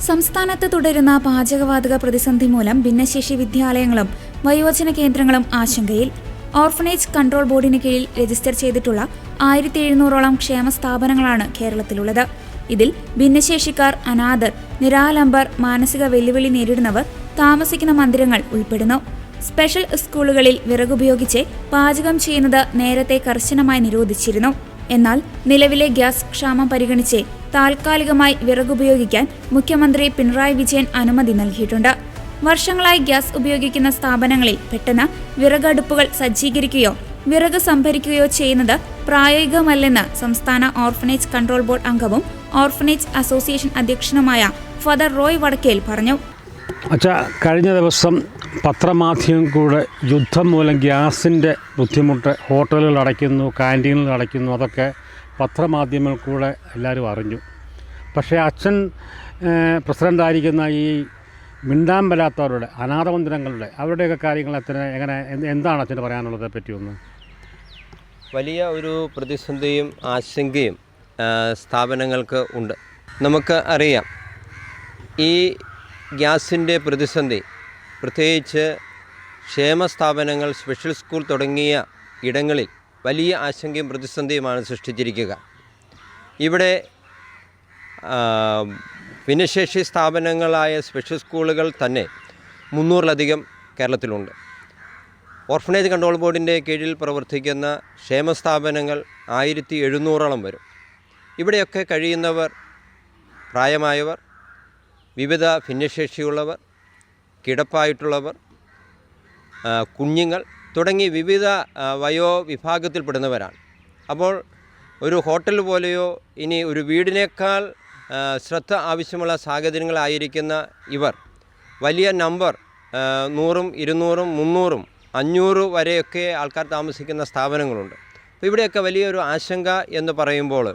സംസ്ഥാനത്ത് തുടരുന്ന പാചകവാതക പ്രതിസന്ധി മൂലം ഭിന്നശേഷി വിദ്യാലയങ്ങളും വയോജന കേന്ദ്രങ്ങളും ആശങ്കയിൽ. ഓർഫനേജ് കൺട്രോൾ ബോർഡിന് കീഴിൽ രജിസ്റ്റർ ചെയ്തിട്ടുള്ള 1700ഓളം ക്ഷേമ സ്ഥാപനങ്ങളാണ് കേരളത്തിലുള്ളത്. ഇതിൽ ഭിന്നശേഷിക്കാർ, അനാഥർ, നിരാലംബർ, മാനസിക വെല്ലുവിളി നേരിടുന്നവർ താമസിക്കുന്ന മന്ദിരങ്ങൾ ഉൾപ്പെടുന്നു. സ്പെഷ്യൽ സ്കൂളുകളിൽ വിറകുപയോഗിച്ച് പാചകം ചെയ്യുന്നത് നേരത്തെ കർശനമായി നിരോധിച്ചിരുന്നു. എന്നാൽ നിലവിലെ ഗ്യാസ് ക്ഷാമം പരിഗണിച്ച് താൽക്കാലികമായി വിറകുപയോഗിക്കാൻ മുഖ്യമന്ത്രി പിണറായി വിജയൻ അനുമതി നൽകിയിട്ടുണ്ട്. വർഷങ്ങളായി ഗ്യാസ് ഉപയോഗിക്കുന്ന സ്ഥാപനങ്ങളിൽ പെട്ടെന്ന് വിറകടുപ്പുകൾ സജ്ജീകരിക്കുകയോ വിറക് സംഭരിക്കുകയോ ചെയ്യുന്നത് പ്രായോഗികമല്ലെന്ന് സംസ്ഥാന ഓർഫനേജ് കൺട്രോൾ ബോർഡ് അംഗവും ഓർഫനേജ് അസോസിയേഷൻ അധ്യക്ഷനുമായ ഫാദർ റോയ് വടക്കേൽ പറഞ്ഞു. കഴിഞ്ഞ ദിവസം പത്രമാധ്യമം കൂടെ യുദ്ധം മൂലം ഗ്യാസിൻ്റെ ബുദ്ധിമുട്ട് ഹോട്ടലുകൾ അടയ്ക്കുന്നു, ക്യാൻറ്റീനുകൾ അടയ്ക്കുന്നു, അതൊക്കെ പത്രമാധ്യമങ്ങൾ കൂടെ എല്ലാവരും അറിഞ്ഞു. പക്ഷേ അച്ഛൻ പ്രസിഡൻ്റായിരിക്കുന്ന ഈ മിണ്ടാൻ വരാത്തവരുടെ, അനാഥമന്ദിരങ്ങളുടെ, അവരുടെയൊക്കെ കാര്യങ്ങൾ എന്താണ് അച്ഛന് പറയാനുള്ളത് പറ്റിയൊന്ന്? വലിയ ഒരു പ്രതിസന്ധിയും ആശങ്കയും സ്ഥാപനങ്ങൾക്ക് ഉണ്ട്. നമുക്ക് അറിയാം, ഈ ഗ്യാസിൻ്റെ പ്രതിസന്ധി പ്രത്യേകിച്ച് ക്ഷേമ സ്ഥാപനങ്ങൾ, സ്പെഷ്യൽ സ്കൂൾ തുടങ്ങിയ ഇടങ്ങളിൽ വലിയ ആശങ്കയും പ്രതിസന്ധിയുമാണ് സൃഷ്ടിച്ചിരിക്കുക. ഇവിടെ ഭിന്നശേഷി സ്ഥാപനങ്ങളായ സ്പെഷ്യൽ സ്കൂളുകൾ തന്നെ 300-ലധികം കേരളത്തിലുണ്ട്. ഓർഫനേജ് കൺട്രോൾ ബോർഡിൻ്റെ കീഴിൽ പ്രവർത്തിക്കുന്ന ക്ഷേമ സ്ഥാപനങ്ങൾ 1700ഓളം വരും. ഇവിടെയൊക്കെ കഴിയുന്നവർ പ്രായമായവർ, വിവിധ ഭിന്നശേഷിയുള്ളവർ, കിടപ്പായിട്ടുള്ളവർ, കുഞ്ഞുങ്ങൾ തുടങ്ങി വിവിധ വയോവിഭാഗത്തിൽപ്പെടുന്നവരാണ്. അപ്പോൾ ഒരു ഹോട്ടൽ പോലെയോ ഇനി ഒരു വീടിനേക്കാൾ ശ്രദ്ധ ആവശ്യമുള്ള സാഹചര്യങ്ങളായിരിക്കുന്ന ഇവർ വലിയ നമ്പർ 100ഉം 200ഉം 300ഉം 500 വരെയൊക്കെ ആൾക്കാർ താമസിക്കുന്ന സ്ഥാപനങ്ങളുണ്ട്. അപ്പോൾ ഇവിടെയൊക്കെ വലിയൊരു ആശങ്ക എന്ന് പറയുമ്പോൾ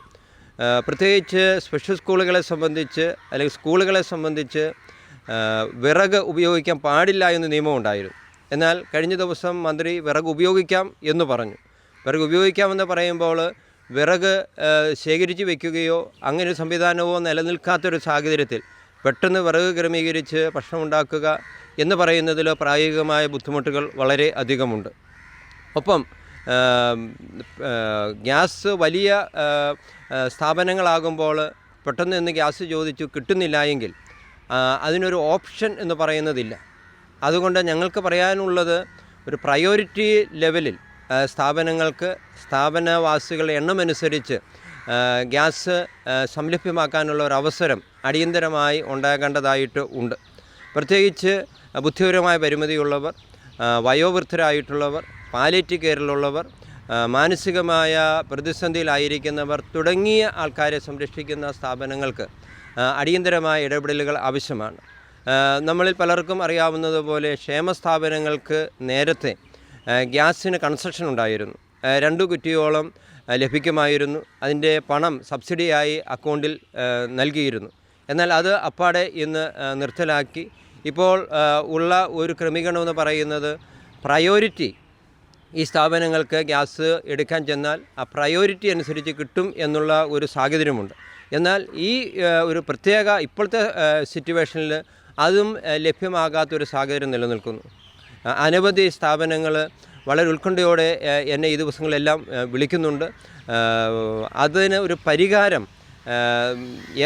പ്രത്യേകിച്ച് സ്പെഷ്യൽ സ്കൂളുകളെ സംബന്ധിച്ച് അല്ലെങ്കിൽ സ്കൂളുകളെ സംബന്ധിച്ച് വിറക് ഉപയോഗിക്കാൻ പാടില്ല എന്ന് നിയമമുണ്ടായിരുന്നു. എന്നാൽ കഴിഞ്ഞ ദിവസം മന്ത്രി വിറക് ഉപയോഗിക്കാം എന്ന് പറഞ്ഞു. വിറക് ഉപയോഗിക്കാമെന്ന് പറയുമ്പോൾ വിറക് ശേഖരിച്ച് വയ്ക്കുകയോ അങ്ങനെ ഒരു സംവിധാനമോ നിലനിൽക്കാത്തൊരു സാഹചര്യത്തിൽ പെട്ടെന്ന് വിറക് ക്രമീകരിച്ച് ഭക്ഷണം ഉണ്ടാക്കുക എന്ന് പറയുന്നതിൽ പ്രായോഗികമായ ബുദ്ധിമുട്ടുകൾ വളരെ അധികമുണ്ട്. ഒപ്പം ഗ്യാസ് വലിയ സ്ഥാപനങ്ങളാകുമ്പോൾ പെട്ടെന്ന് ഇന്ന് ഗ്യാസ് ചോദിച്ചു കിട്ടുന്നില്ല എങ്കിൽ അതിനൊരു ഓപ്ഷൻ എന്ന് പറയുന്നതില്ല. അതുകൊണ്ട് ഞങ്ങൾക്ക് പറയാനുള്ളത്, ഒരു പ്രയോറിറ്റി ലെവലിൽ സ്ഥാപനങ്ങൾക്ക് സ്ഥാപനവാസികളുടെ എണ്ണമനുസരിച്ച് ഗ്യാസ് സംലഭ്യമാക്കാനുള്ള ഒരു അവസരം അടിയന്തരമായി ഉണ്ടാകേണ്ടതായിട്ട് ഉണ്ട്. പ്രത്യേകിച്ച് ബുദ്ധിപരമായ പരിമിതിയുള്ളവർ, വയോവൃദ്ധരായിട്ടുള്ളവർ, പാലിയേറ്റീവ് കെയറിലുള്ളവർ, മാനസികമായ പ്രതിസന്ധിയിലായിരിക്കുന്നവർ തുടങ്ങിയ ആൾക്കാരെ സംരക്ഷിക്കുന്ന സ്ഥാപനങ്ങൾക്ക് അടിയന്തരമായ ഇടപെടലുകൾ ആവശ്യമാണ്. നമ്മളിൽ പലർക്കും അറിയാവുന്നതുപോലെ ക്ഷേമ സ്ഥാപനങ്ങൾക്ക് നേരത്തെ ഗ്യാസിന് കൺസെഷൻ ഉണ്ടായിരുന്നു. 2 കുറ്റിയോളം ലഭിക്കുമായിരുന്നു. അതിൻ്റെ പണം സബ്സിഡിയായി അക്കൗണ്ടിൽ നൽകിയിരുന്നു. എന്നാൽ അത് അപ്പാടെ ഇന്ന് നിർത്തലാക്കി. ഇപ്പോൾ ഉള്ള ഒരു ക്രമീകരണം എന്ന് പറയുന്നത് പ്രയോറിറ്റി, ഈ സ്ഥാപനങ്ങൾക്ക് ഗ്യാസ് എടുക്കാൻ ചെന്നാൽ ആ പ്രയോറിറ്റി അനുസരിച്ച് കിട്ടും എന്നുള്ള ഒരു സാഹചര്യമുണ്ട്. എന്നാൽ ഈ ഒരു പ്രത്യേക ഇപ്പോഴത്തെ സിറ്റുവേഷനിൽ അതും ലഭ്യമാകാത്തൊരു സാഹചര്യം നിലനിൽക്കുന്നു. അനവധി സ്ഥാപനങ്ങൾ വളരെ ഉത്കണ്ഠയോടെ എന്നെ ഈ ദിവസങ്ങളെല്ലാം വിളിക്കുന്നുണ്ട്. അതിന് ഒരു പരിഹാരം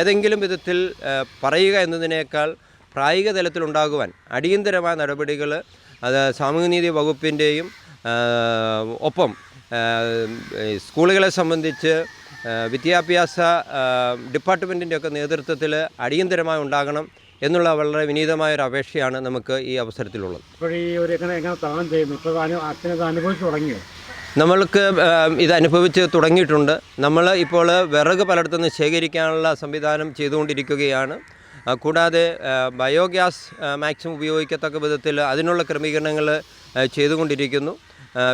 ഏതെങ്കിലും വിധത്തിൽ പറയുക എന്നതിനേക്കാൾ പ്രായോഗിക തലത്തിലുണ്ടാകുവാൻ അടിയന്തരമായ നടപടികൾ അത് സാമൂഹ്യനീതി വകുപ്പിൻ്റെയും ഒപ്പം സ്കൂളുകളെ സംബന്ധിച്ച് വിദ്യാഭ്യാസ ഡിപ്പാർട്ട്മെൻറ്റിൻ്റെയൊക്കെ നേതൃത്വത്തിൽ അടിയന്തരമായി ഉണ്ടാകണം എന്നുള്ള വളരെ വിനീതമായൊരു അപേക്ഷയാണ് നമുക്ക് ഈ അവസരത്തിലുള്ളത്. നമ്മൾക്ക് ഇത് അനുഭവിച്ച് തുടങ്ങിയിട്ടുണ്ട്. നമ്മൾ ഇപ്പോൾ വിറക് പലയിടത്തുനിന്ന് ശേഖരിക്കാനുള്ള സംവിധാനം ചെയ്തുകൊണ്ടിരിക്കുകയാണ്. കൂടാതെ ബയോഗ്യാസ് മാക്സിമം ഉപയോഗിക്കത്തക്ക വിധത്തിൽ അതിനുള്ള ക്രമീകരണങ്ങൾ ചെയ്തുകൊണ്ടിരിക്കുന്നു.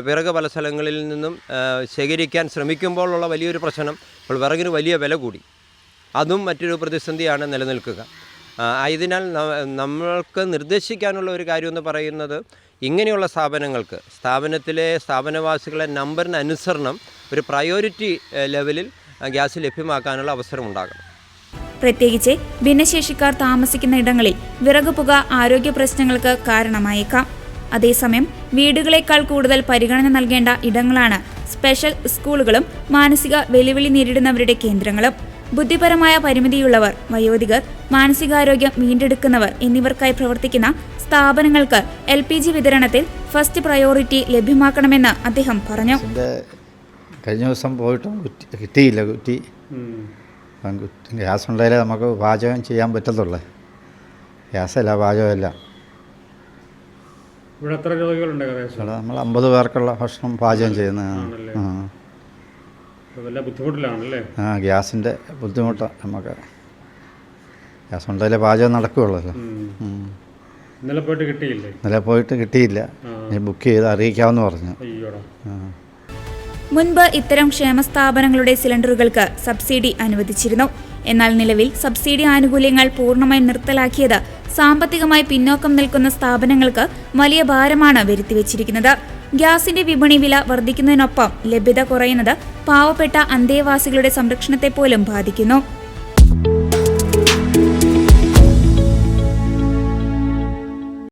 വിറക് പല സ്ഥലങ്ങളിൽ നിന്നും ശേഖരിക്കാൻ ശ്രമിക്കുമ്പോഴുള്ള വലിയൊരു പ്രശ്നം, ഇപ്പോൾ വിറകിന് വലിയ വില കൂടി, അതും മറ്റൊരു പ്രതിസന്ധിയാണ് നിലനിൽക്കുക. ആയതിനാൽ നമ്മൾക്ക് നിർദ്ദേശിക്കാനുള്ള ഒരു കാര്യമെന്ന് പറയുന്നത്, ഇങ്ങനെയുള്ള സ്ഥാപനങ്ങൾക്ക് സ്ഥാപനത്തിലെ സ്ഥാപനവാസികളെ നമ്പറിനനുസരണം ഒരു പ്രയോറിറ്റി ലെവലിൽ ഗ്യാസ് ലഭ്യമാക്കാനുള്ള അവസരം ഉണ്ടാകണം. പ്രത്യേകിച്ച് ഭിന്നശേഷിക്കാർ താമസിക്കുന്ന ഇടങ്ങളിൽ വിറകുപുക ആരോഗ്യ പ്രശ്നങ്ങൾക്ക് കാരണമായേക്കാം. അതേസമയം വീടുകളേക്കാൾ കൂടുതൽ പരിഗണന നൽകേണ്ട ഇടങ്ങളാണ് സ്പെഷ്യൽ സ്കൂളുകളും മാനസിക വെല്ലുവിളി നേരിടുന്നവരുടെ കേന്ദ്രങ്ങളും. ബുദ്ധിപരമായ പരിമിതിയുള്ളവർ, വയോധികർ, മാനസികാരോഗ്യം വീണ്ടെടുക്കുന്നവർ എന്നിവർക്കായി പ്രവർത്തിക്കുന്ന സ്ഥാപനങ്ങൾക്ക് LPG വിതരണത്തിൽ ഫസ്റ്റ് പ്രയോറിറ്റി ലഭ്യമാക്കണമെന്ന് അദ്ദേഹം പറഞ്ഞു. കഴിഞ്ഞ ദിവസം പോയിട്ട് കിട്ടിയില്ല. കുറ്റി ഗ്യാസ് ഉണ്ടായാലേ നമുക്ക് പാചകം ചെയ്യാൻ പറ്റത്തുള്ളൂ. ഗ്യാസല്ല, പാചകമല്ല. ഇവിടെ എത്ര രോഗികളുണ്ട്? നമ്മൾ 50 പേർക്കുള്ള ഭക്ഷണം പാചകം ചെയ്യുന്നതാണ്. ഗ്യാസിൻ്റെ ബുദ്ധിമുട്ട് നമുക്ക്. ഗ്യാസ് ഉണ്ടായാലേ പാചകം നടക്കുകയുള്ളല്ലോ. ഇന്നലെ പോയിട്ട് കിട്ടിയില്ല. ബുക്ക് ചെയ്ത് അറിയിക്കാമെന്ന് പറഞ്ഞു. മുൻപ് ഇത്തരം ക്ഷേമ സ്ഥാപനങ്ങളുടെ സിലിണ്ടറുകൾക്ക് സബ്സിഡി അനുവദിച്ചിരുന്നു. എന്നാൽ നിലവിൽ സബ്സിഡി ആനുകൂല്യങ്ങൾ പൂർണ്ണമായും നിർത്തലാക്കിയത് സാമ്പത്തികമായി പിന്നോക്കം നിൽക്കുന്ന സ്ഥാപനങ്ങൾക്ക് വലിയ ഭാരമാണ് വരുത്തിവെച്ചിരിക്കുന്നത്. ഗ്യാസിന്റെ വിപണി വില വർദ്ധിക്കുന്നതിനൊപ്പം ലഭ്യത കുറയുന്നത് പാവപ്പെട്ട അന്തേവാസികളുടെ സംരക്ഷണത്തെ പോലും ബാധിക്കുന്നു.